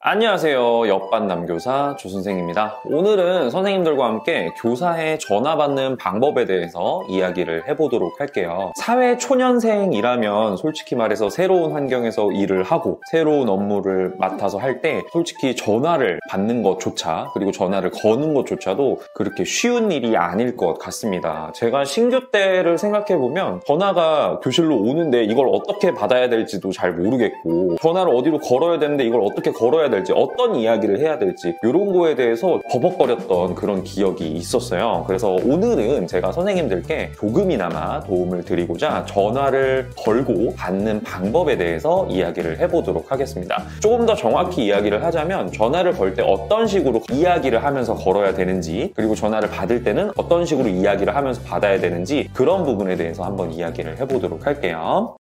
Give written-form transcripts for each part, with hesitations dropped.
안녕하세요. 옆반 남교사 조선생입니다. 오늘은 선생님들과 함께 교사에 전화 받는 방법에 대해서 이야기를 해보도록 할게요. 사회 초년생이라면 솔직히 말해서 새로운 환경에서 일을 하고 새로운 업무를 맡아서 할 때 솔직히 전화를 받는 것조차 그리고 전화를 거는 것조차도 그렇게 쉬운 일이 아닐 것 같습니다. 제가 신규 때를 생각해보면 전화가 교실로 오는데 이걸 어떻게 받아야 될지도 잘 모르겠고 전화를 어디로 걸어야 되는데 이걸 어떻게 걸어야 될지 어떤 이야기를 해야 될지 이런 거에 대해서 버벅거렸던 그런 기억이 있었어요. 그래서 오늘은 제가 선생님들께 조금이나마 도움을 드리고자 전화를 걸고 받는 방법에 대해서 이야기를 해보도록 하겠습니다. 조금 더 정확히 이야기를 하자면 전화를 걸 때 어떤 식으로 이야기를 하면서 걸어야 되는지 그리고 전화를 받을 때는 어떤 식으로 이야기를 하면서 받아야 되는지 그런 부분에 대해서 한번 이야기를 해보도록 할게요.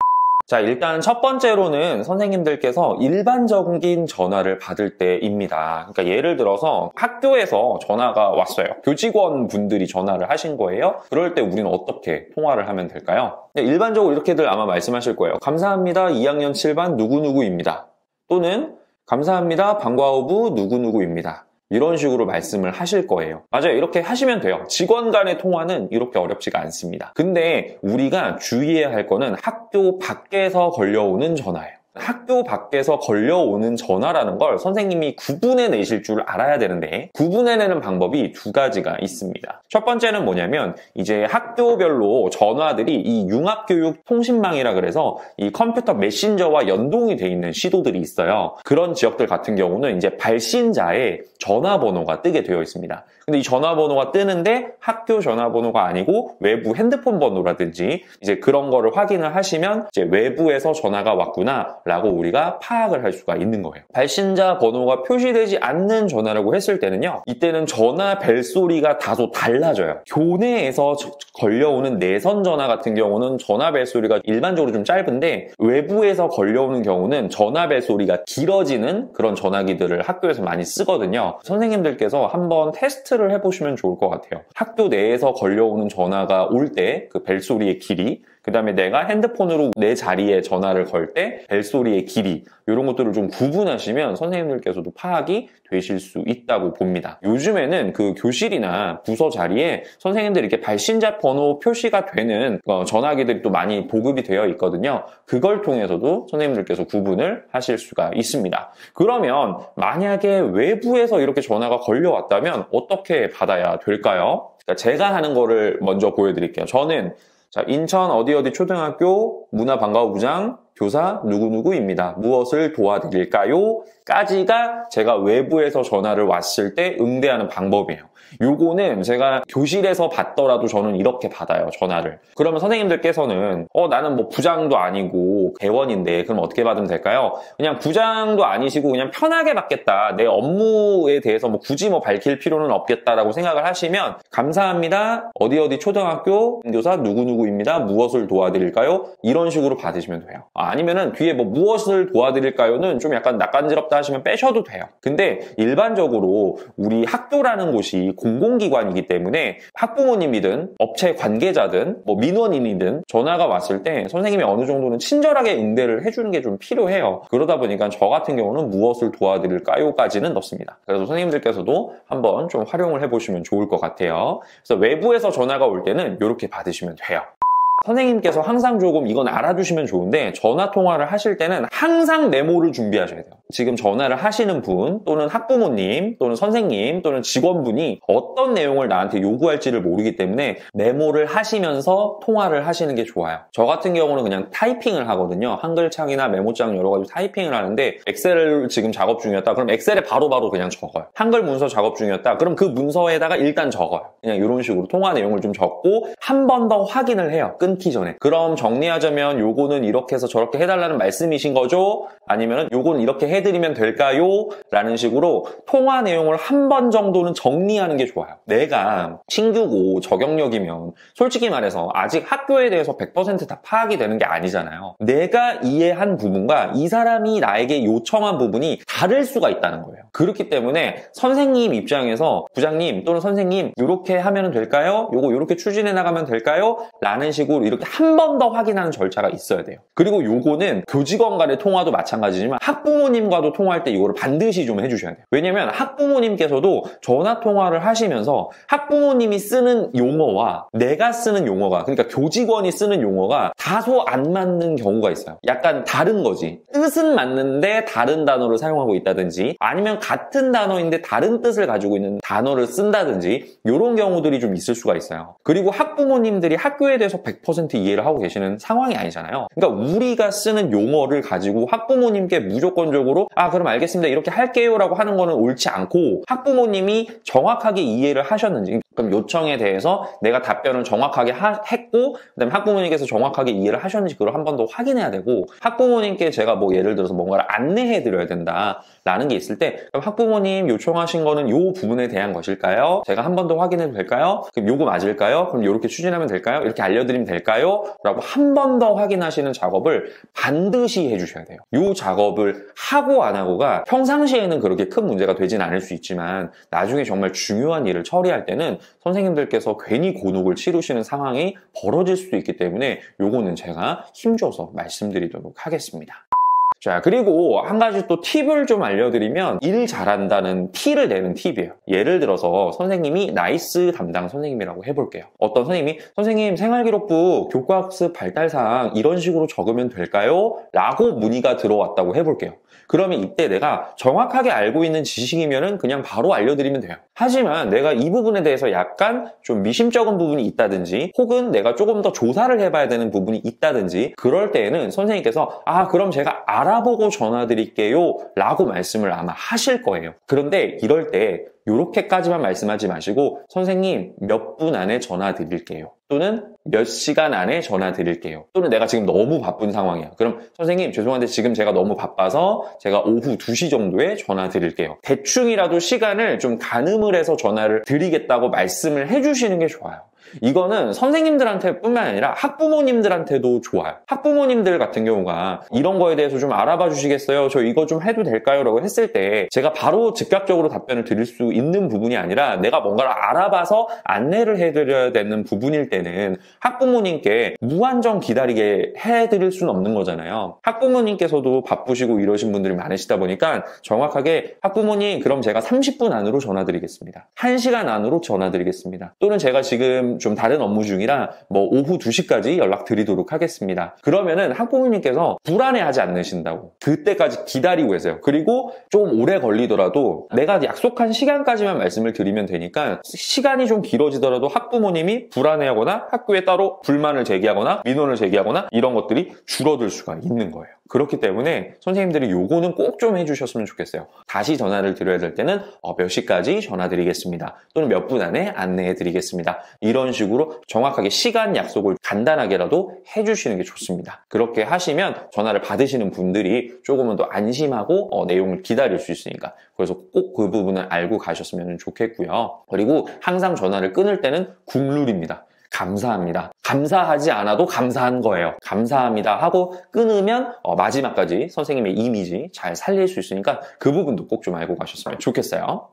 자, 일단 첫 번째로는 선생님들께서 일반적인 전화를 받을 때입니다. 그러니까 예를 들어서 학교에서 전화가 왔어요. 교직원 분들이 전화를 하신 거예요. 그럴 때 우리는 어떻게 통화를 하면 될까요? 일반적으로 이렇게들 아마 말씀하실 거예요. 감사합니다. 2학년 7반 누구누구입니다. 또는 감사합니다. 방과후부 누구누구입니다. 이런 식으로 말씀을 하실 거예요. 맞아요. 이렇게 하시면 돼요. 직원 간의 통화는 이렇게 어렵지가 않습니다. 근데 우리가 주의해야 할 거는 학교 밖에서 걸려오는 전화예요. 학교 밖에서 걸려오는 전화라는 걸 선생님이 구분해내실 줄 알아야 되는데 구분해내는 방법이 두 가지가 있습니다. 첫 번째는 뭐냐면 이제 학교별로 전화들이 이 융합교육 통신망이라 그래서 이 컴퓨터 메신저와 연동이 돼 있는 시도들이 있어요. 그런 지역들 같은 경우는 이제 발신자의 전화번호가 뜨게 되어 있습니다. 근데 이 전화번호가 뜨는데 학교 전화번호가 아니고 외부 핸드폰 번호라든지 이제 그런 거를 확인을 하시면 이제 외부에서 전화가 왔구나 라고 우리가 파악을 할 수가 있는 거예요. 발신자 번호가 표시되지 않는 전화라고 했을 때는요. 이때는 전화 벨소리가 다소 달라져요. 교내에서 걸려오는 내선 전화 같은 경우는 전화 벨소리가 일반적으로 좀 짧은데 외부에서 걸려오는 경우는 전화 벨소리가 길어지는 그런 전화기들을 학교에서 많이 쓰거든요. 선생님들께서 한번 테스트를 해보시면 좋을 것 같아요. 학교 내에서 걸려오는 전화가 올 때 그 벨소리의 길이 그 다음에 내가 핸드폰으로 내 자리에 전화를 걸 때 벨소리의 길이 이런 것들을 좀 구분하시면 선생님들께서도 파악이 되실 수 있다고 봅니다. 요즘에는 그 교실이나 부서 자리에 선생님들이 이렇게 발신자 번호 표시가 되는 전화기들이 또 많이 보급이 되어 있거든요. 그걸 통해서도 선생님들께서 구분을 하실 수가 있습니다. 그러면 만약에 외부에서 이렇게 전화가 걸려왔다면 어떻게 받아야 될까요? 그러니까 제가 하는 거를 먼저 보여드릴게요. 저는 자, 인천 어디 초등학교 문화방과후부장 교사 누구누구입니다. 무엇을 도와드릴까요? 까지가 제가 외부에서 전화를 왔을 때 응대하는 방법이에요. 요거는 제가 교실에서 받더라도 저는 이렇게 받아요, 전화를. 그러면 선생님들께서는 나는 뭐 부장도 아니고 개원인데 그럼 어떻게 받으면 될까요? 그냥 부장도 아니시고 그냥 편하게 받겠다. 내 업무에 대해서 뭐 굳이 뭐 밝힐 필요는 없겠다라고 생각을 하시면 감사합니다. 어디 초등학교 교사 누구누구입니다. 무엇을 도와드릴까요? 이런 식으로 받으시면 돼요. 아니면은 뒤에 뭐 무엇을 도와드릴까요는 좀 약간 낯간지럽다 하시면 빼셔도 돼요. 근데 일반적으로 우리 학교라는 곳이 공공기관이기 때문에 학부모님이든 업체 관계자든 뭐 민원인이든 전화가 왔을 때 선생님이 어느 정도는 친절하게 응대를 해주는 게 좀 필요해요. 그러다 보니까 저 같은 경우는 무엇을 도와드릴까요까지는 넣습니다. 그래서 선생님들께서도 한번 좀 활용을 해보시면 좋을 것 같아요. 그래서 외부에서 전화가 올 때는 이렇게 받으시면 돼요. 선생님께서 항상 조금 이건 알아두시면 좋은데 전화 통화를 하실 때는 항상 메모를 준비하셔야 돼요. 지금 전화를 하시는 분 또는 학부모님 또는 선생님 또는 직원분이 어떤 내용을 나한테 요구할지를 모르기 때문에 메모를 하시면서 통화를 하시는 게 좋아요. 저 같은 경우는 그냥 타이핑을 하거든요. 한글창이나 메모장 여러 가지 타이핑을 하는데 엑셀을 지금 작업 중이었다. 그럼 엑셀에 바로바로 그냥 적어요. 한글 문서 작업 중이었다. 그럼 그 문서에다가 일단 적어요. 그냥 이런 식으로 통화 내용을 좀 적고 한 번 더 확인을 해요. 끊기 전에. 그럼 정리하자면 요거는 이렇게 해서 저렇게 해달라는 말씀이신 거죠? 아니면 요거는 이렇게 해드리면 될까요? 라는 식으로 통화 내용을 한 번 정도는 정리하는 게 좋아요. 내가 신규고 저경력이면 솔직히 말해서 아직 학교에 대해서 100% 다 파악이 되는 게 아니잖아요. 내가 이해한 부분과 이 사람이 나에게 요청한 부분이 다를 수가 있다는 거예요. 그렇기 때문에 선생님 입장에서 부장님 또는 선생님 이렇게 하면 될까요? 요거 이렇게 추진해 나가면 될까요? 라는 식으로 이렇게 한 번 더 확인하는 절차가 있어야 돼요. 그리고 요거는 교직원 간의 통화도 마찬가지지만 학부모님 학부모님과도 통화할 때 이거를 반드시 좀 해주셔야 돼요. 왜냐면 학부모님께서도 전화 통화를 하시면서 학부모님이 쓰는 용어와 내가 쓰는 용어가, 그러니까 교직원이 쓰는 용어가 다소 안 맞는 경우가 있어요. 약간 다른 거지. 뜻은 맞는데 다른 단어를 사용하고 있다든지, 아니면 같은 단어인데 다른 뜻을 가지고 있는 단어를 쓴다든지, 이런 경우들이 좀 있을 수가 있어요. 그리고 학부모님들이 학교에 대해서 100% 이해를 하고 계시는 상황이 아니잖아요. 그러니까 우리가 쓰는 용어를 가지고 학부모님께 무조건적으로 그럼 알겠습니다, 이렇게 할게요 라고 하는 거는 옳지 않고, 학부모님이 정확하게 이해를 하셨는지, 그럼 요청에 대해서 내가 답변을 정확하게 했고, 그다음에 학부모님께서 정확하게 이해를 하셨는지 그걸 한 번 더 확인해야 되고, 학부모님께 제가 뭐 예를 들어서 뭔가를 안내해 드려야 된다라는 게 있을 때, 그럼 학부모님 요청하신 거는 요 부분에 대한 것일까요? 제가 한 번 더 확인해도 될까요? 그럼 요거 맞을까요? 그럼 요렇게 추진하면 될까요? 이렇게 알려드리면 될까요? 라고 한 번 더 확인하시는 작업을 반드시 해주셔야 돼요. 요 작업을 하고 안 하고가 평상시에는 그렇게 큰 문제가 되진 않을 수 있지만, 나중에 정말 중요한 일을 처리할 때는 선생님들께서 괜히 곤혹을 치르시는 상황이 벌어질 수도 있기 때문에 요거는 제가 힘줘서 말씀드리도록 하겠습니다. 자, 그리고 한 가지 또 팁을 좀 알려드리면, 일 잘한다는 티를 내는 팁이에요. 예를 들어서 선생님이 나이스 담당 선생님이라고 해볼게요. 어떤 선생님이 선생님 생활기록부 교과학습 발달사항 이런 식으로 적으면 될까요? 라고 문의가 들어왔다고 해볼게요. 그러면 이때 내가 정확하게 알고 있는 지식이면은 그냥 바로 알려드리면 돼요. 하지만 내가 이 부분에 대해서 약간 좀 미심쩍은 부분이 있다든지, 혹은 내가 조금 더 조사를 해봐야 되는 부분이 있다든지, 그럴 때에는 선생님께서 그럼 제가 알아보고 전화드릴게요 라고 말씀을 아마 하실 거예요. 그런데 이럴 때 이렇게까지만 말씀하지 마시고, 선생님 몇 분 안에 전화 드릴게요, 또는 몇 시간 안에 전화 드릴게요, 또는 내가 지금 너무 바쁜 상황이야, 그럼 선생님 죄송한데 지금 제가 너무 바빠서 제가 오후 2시 정도에 전화 드릴게요. 대충이라도 시간을 좀 가늠을 해서 전화를 드리겠다고 말씀을 해주시는 게 좋아요. 이거는 선생님들한테 뿐만 아니라 학부모님들한테도 좋아요. 학부모님들 같은 경우가 이런 거에 대해서 좀 알아봐 주시겠어요? 저 이거 좀 해도 될까요? 라고 했을 때 제가 바로 즉각적으로 답변을 드릴 수 있는 부분이 아니라, 내가 뭔가를 알아봐서 안내를 해드려야 되는 부분일 때는 학부모님께 무한정 기다리게 해드릴 수는 없는 거잖아요. 학부모님께서도 바쁘시고 이러신 분들이 많으시다 보니까 정확하게 학부모님 그럼 제가 30분 안으로 전화 드리겠습니다, 1시간 안으로 전화 드리겠습니다, 또는 제가 지금 좀 다른 업무 중이라 뭐 오후 2시까지 연락드리도록 하겠습니다. 그러면은 학부모님께서 불안해하지 않으신다고, 그때까지 기다리고 계세요. 그리고 좀 오래 걸리더라도 내가 약속한 시간까지만 말씀을 드리면 되니까, 시간이 좀 길어지더라도 학부모님이 불안해하거나 학교에 따로 불만을 제기하거나 민원을 제기하거나 이런 것들이 줄어들 수가 있는 거예요. 그렇기 때문에 선생님들이 요거는 꼭 좀 해주셨으면 좋겠어요. 다시 전화를 드려야 될 때는 몇 시까지 전화 드리겠습니다, 또는 몇 분 안에 안내해 드리겠습니다, 이런 식으로 정확하게 시간 약속을 간단하게라도 해주시는 게 좋습니다. 그렇게 하시면 전화를 받으시는 분들이 조금은 더 안심하고 내용을 기다릴 수 있으니까, 그래서 꼭 그 부분을 알고 가셨으면 좋겠고요. 그리고 항상 전화를 끊을 때는 국룰입니다. 감사합니다. 감사하지 않아도 감사한 거예요. 감사합니다 하고 끊으면 마지막까지 선생님의 이미지 잘 살릴 수 있으니까 그 부분도 꼭 좀 알고 가셨으면 좋겠어요.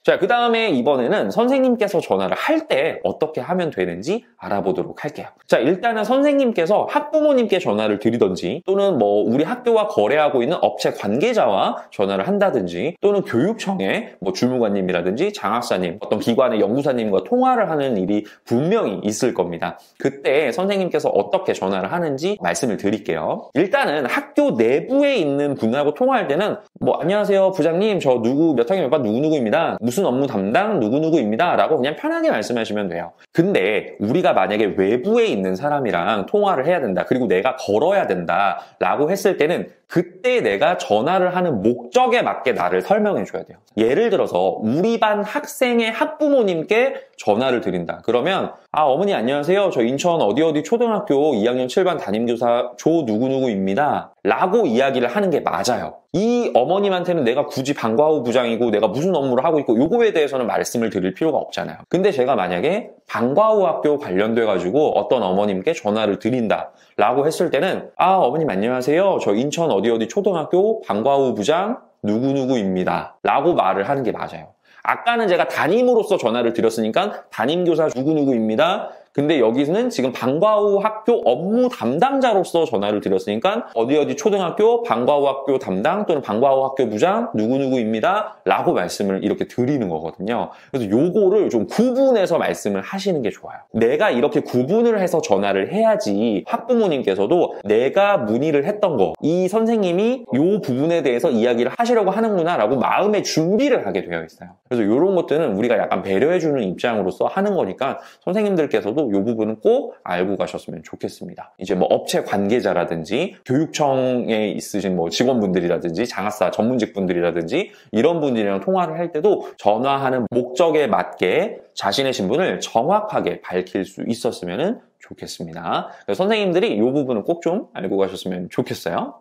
자, 그 다음에 이번에는 선생님께서 전화를 할 때 어떻게 하면 되는지 알아보도록 할게요. 자, 일단은 선생님께서 학부모님께 전화를 드리던지, 또는 뭐 우리 학교와 거래하고 있는 업체 관계자와 전화를 한다든지, 또는 교육청의 뭐 주무관님이라든지 장학사님, 어떤 기관의 연구사님과 통화를 하는 일이 분명히 있을 겁니다. 그때 선생님께서 어떻게 전화를 하는지 말씀을 드릴게요. 일단은 학교 내부에 있는 분하고 통화할 때는 뭐 안녕하세요 부장님, 저 누구 몇 학년 몇 반 누구누구입니다, 무슨 업무 담당 누구누구입니다 라고 그냥 편하게 말씀하시면 돼요. 근데 우리가 만약에 외부에 있는 사람이랑 통화를 해야 된다, 그리고 내가 걸어야 된다 라고 했을 때는 그때 내가 전화를 하는 목적에 맞게 나를 설명해 줘야 돼요. 예를 들어서 우리 반 학생의 학부모님께 전화를 드린다. 그러면 어머니 안녕하세요, 저 인천 어디 초등학교 2학년 7반 담임교사 조 누구누구입니다 라고 이야기를 하는 게 맞아요. 이 어머님한테는 내가 굳이 방과후 부장이고 내가 무슨 업무를 하고 있고 요거에 대해서는 말씀을 드릴 필요가 없잖아요. 근데 제가 만약에 방과후 학교 관련돼 가지고 어떤 어머님께 전화를 드린다 라고 했을 때는 어머님 안녕하세요, 저 인천 어디 초등학교 방과후 부장 누구누구입니다 라고 말을 하는 게 맞아요. 아까는 제가 담임으로서 전화를 드렸으니까 담임교사 누구누구입니다, 근데 여기서는 지금 방과 후 학교 업무 담당자로서 전화를 드렸으니까 어디 초등학교 방과 후 학교 담당 또는 방과 후 학교 부장 누구누구입니다 라고 말씀을 이렇게 드리는 거거든요. 그래서 요거를 좀 구분해서 말씀을 하시는 게 좋아요. 내가 이렇게 구분을 해서 전화를 해야지 학부모님께서도 내가 문의를 했던 거, 이 선생님이 요 부분에 대해서 이야기를 하시려고 하는구나 라고 마음의 준비를 하게 되어 있어요. 그래서 이런 것들은 우리가 약간 배려해주는 입장으로서 하는 거니까 선생님들께서도 이 부분은 꼭 알고 가셨으면 좋겠습니다. 이제 뭐 업체 관계자라든지 교육청에 있으신 뭐 직원분들이라든지 장학사 전문직분들이라든지 이런 분들이랑 통화를 할 때도 전화하는 목적에 맞게 자신의 신분을 정확하게 밝힐 수 있었으면 좋겠습니다. 그래서 선생님들이 이 부분은 꼭 좀 알고 가셨으면 좋겠어요.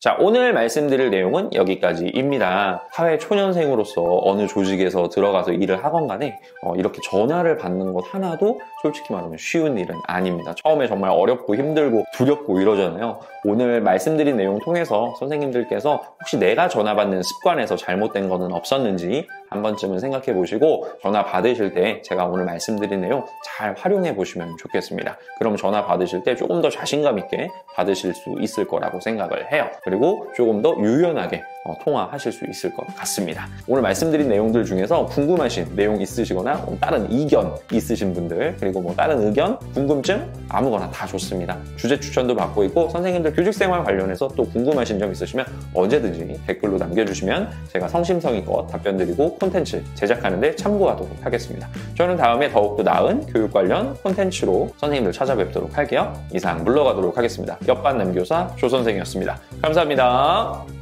자, 오늘 말씀드릴 내용은 여기까지입니다. 사회 초년생으로서 어느 조직에서 들어가서 일을 하건 간에 이렇게 전화를 받는 것 하나도 솔직히 말하면 쉬운 일은 아닙니다. 처음에 정말 어렵고 힘들고 두렵고 이러잖아요. 오늘 말씀드린 내용 통해서 선생님들께서 혹시 내가 전화 받는 습관에서 잘못된 거는 없었는지 한 번쯤은 생각해 보시고 전화 받으실 때 제가 오늘 말씀드린 내용 잘 활용해 보시면 좋겠습니다. 그럼 전화 받으실 때 조금 더 자신감 있게 받으실 수 있을 거라고 생각을 해요. 그리고 조금 더 유연하게 통화하실 수 있을 것 같습니다. 오늘 말씀드린 내용들 중에서 궁금하신 내용 있으시거나 다른 이견 있으신 분들 그리고 뭐 다른 의견, 궁금증 아무거나 다 좋습니다. 주제 추천도 받고 있고 선생님들 교직생활 관련해서 또 궁금하신 점 있으시면 언제든지 댓글로 남겨주시면 제가 성심성의껏 답변 드리고 콘텐츠 제작하는 데 참고하도록 하겠습니다. 저는 다음에 더욱더 나은 교육 관련 콘텐츠로 선생님들 찾아뵙도록 할게요. 이상 물러가도록 하겠습니다. 옆반 남교사 조선생이었습니다. 감사합니다.